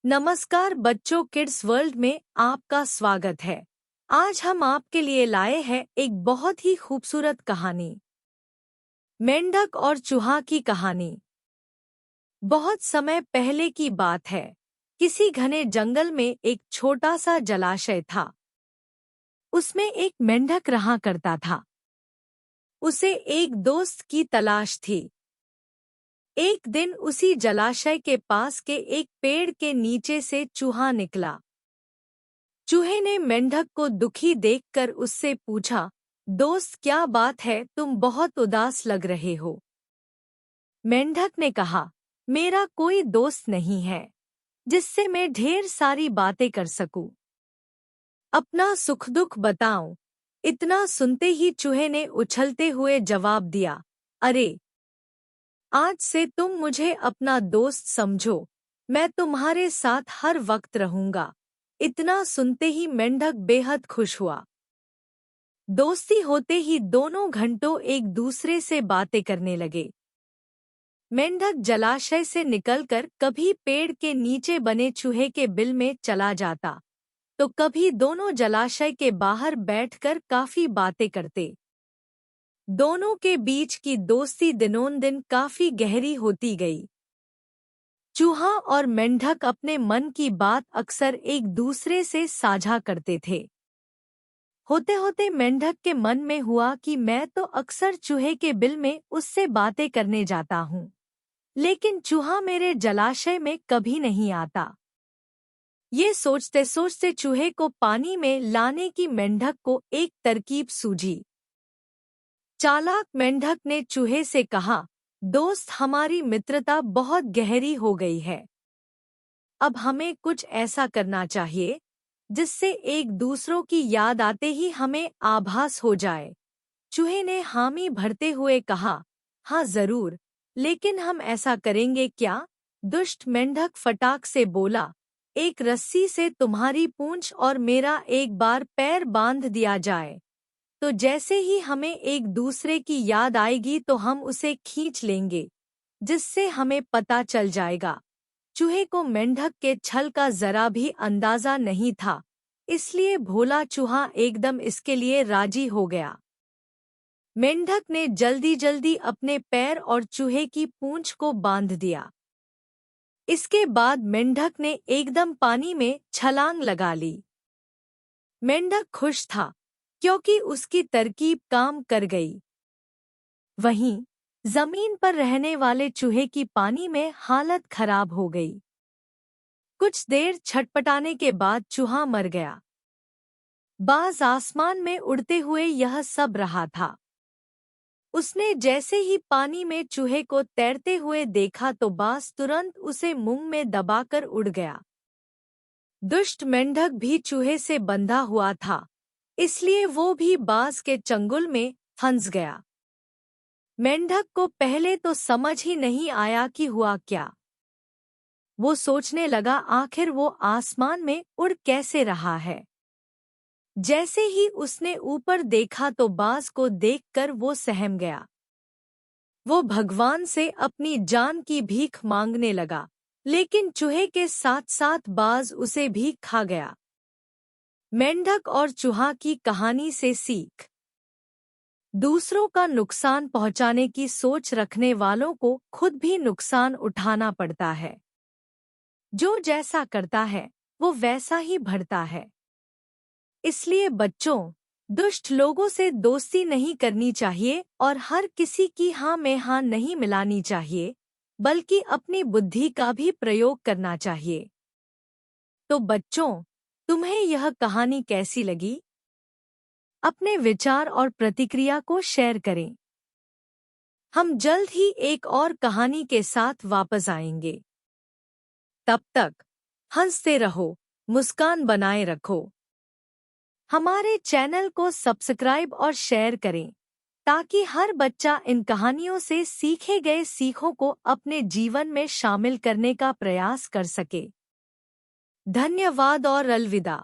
नमस्कार बच्चों, kids world में आपका स्वागत है। आज हम आपके लिए लाए हैं एक बहुत ही खूबसूरत कहानी, मेंढक और चूहा की कहानी। बहुत समय पहले की बात है। किसी घने जंगल में एक छोटा सा जलाशय था। उसमें एक मेंढक रहा करता था। उसे एक दोस्त की तलाश थी। एक दिन उसी जलाशय के पास के एक पेड़ के नीचे से चूहा निकला। चूहे ने मेंढक को दुखी देखकर उससे पूछा, दोस्त क्या बात है, तुम बहुत उदास लग रहे हो। मेंढक ने कहा, मेरा कोई दोस्त नहीं है जिससे मैं ढेर सारी बातें कर सकूं। अपना सुख दुख बताऊं। इतना सुनते ही चूहे ने उछलते हुए जवाब दिया, अरे, आज से तुम मुझे अपना दोस्त समझो। मैं तुम्हारे साथ हर वक्त रहूंगा। इतना सुनते ही मेंढक बेहद खुश हुआ। दोस्ती होते ही दोनों घंटों एक दूसरे से बातें करने लगे। मेंढक जलाशय से निकलकर कभी पेड़ के नीचे बने चूहे के बिल में चला जाता, तो कभी दोनों जलाशय के बाहर बैठकर काफी बातें करते। दोनों के बीच की दोस्ती दिनों-दिन काफी गहरी होती गई। चूहा और मेंढक अपने मन की बात अक्सर एक दूसरे से साझा करते थे। होते होते मेंढक के मन में हुआ कि मैं तो अक्सर चूहे के बिल में उससे बातें करने जाता हूँ, लेकिन चूहा मेरे जलाशय में कभी नहीं आता। ये सोचते सोचते चूहे को पानी में लाने की मेंढक को एक तरकीब सूझी। चालाक मेंढक ने चूहे से कहा, दोस्त, हमारी मित्रता बहुत गहरी हो गई है। अब हमें कुछ ऐसा करना चाहिए जिससे एक दूसरों की याद आते ही हमें आभास हो जाए। चूहे ने हामी भरते हुए कहा, हाँ जरूर, लेकिन हम ऐसा करेंगे क्या? दुष्ट मेंढक फटाक से बोला, एक रस्सी से तुम्हारी पूंछ और मेरा एक बार पैर बांध दिया जाए, तो जैसे ही हमें एक दूसरे की याद आएगी तो हम उसे खींच लेंगे, जिससे हमें पता चल जाएगा। चूहे को मेंढक के छल का जरा भी अंदाजा नहीं था, इसलिए भोला चूहा एकदम इसके लिए राजी हो गया। मेंढक ने जल्दी जल्दी अपने पैर और चूहे की पूंछ को बांध दिया। इसके बाद मेंढक ने एकदम पानी में छलांग लगा ली। मेंढक खुश था क्योंकि उसकी तरकीब काम कर गई। वहीं जमीन पर रहने वाले चूहे की पानी में हालत खराब हो गई। कुछ देर छटपटाने के बाद चूहा मर गया। बाज आसमान में उड़ते हुए यह सब रहा था। उसने जैसे ही पानी में चूहे को तैरते हुए देखा तो बाज तुरंत उसे मुंह में दबाकर उड़ गया। दुष्ट मेंढक भी चूहे से बंधा हुआ था, इसलिए वो भी बाज के चंगुल में फंस गया। मेंढक को पहले तो समझ ही नहीं आया कि हुआ क्या। वो सोचने लगा, आखिर वो आसमान में उड़ कैसे रहा है। जैसे ही उसने ऊपर देखा तो बाज को देखकर वो सहम गया। वो भगवान से अपनी जान की भीख मांगने लगा, लेकिन चूहे के साथ साथ बाज उसे भी खा गया। मेंढक और चूहा की कहानी से सीख। दूसरों का नुकसान पहुंचाने की सोच रखने वालों को खुद भी नुकसान उठाना पड़ता है। जो जैसा करता है वो वैसा ही भरता है। इसलिए बच्चों, दुष्ट लोगों से दोस्ती नहीं करनी चाहिए और हर किसी की हाँ में हाँ नहीं मिलानी चाहिए, बल्कि अपनी बुद्धि का भी प्रयोग करना चाहिए। तो बच्चों, तुम्हें यह कहानी कैसी लगी? अपने विचार और प्रतिक्रिया को शेयर करें। हम जल्द ही एक और कहानी के साथ वापस आएंगे। तब तक हंसते रहो, मुस्कान बनाए रखो। हमारे चैनल को सब्सक्राइब और शेयर करें ताकि हर बच्चा इन कहानियों से सीखे गए सीखों को अपने जीवन में शामिल करने का प्रयास कर सके। धन्यवाद और अलविदा।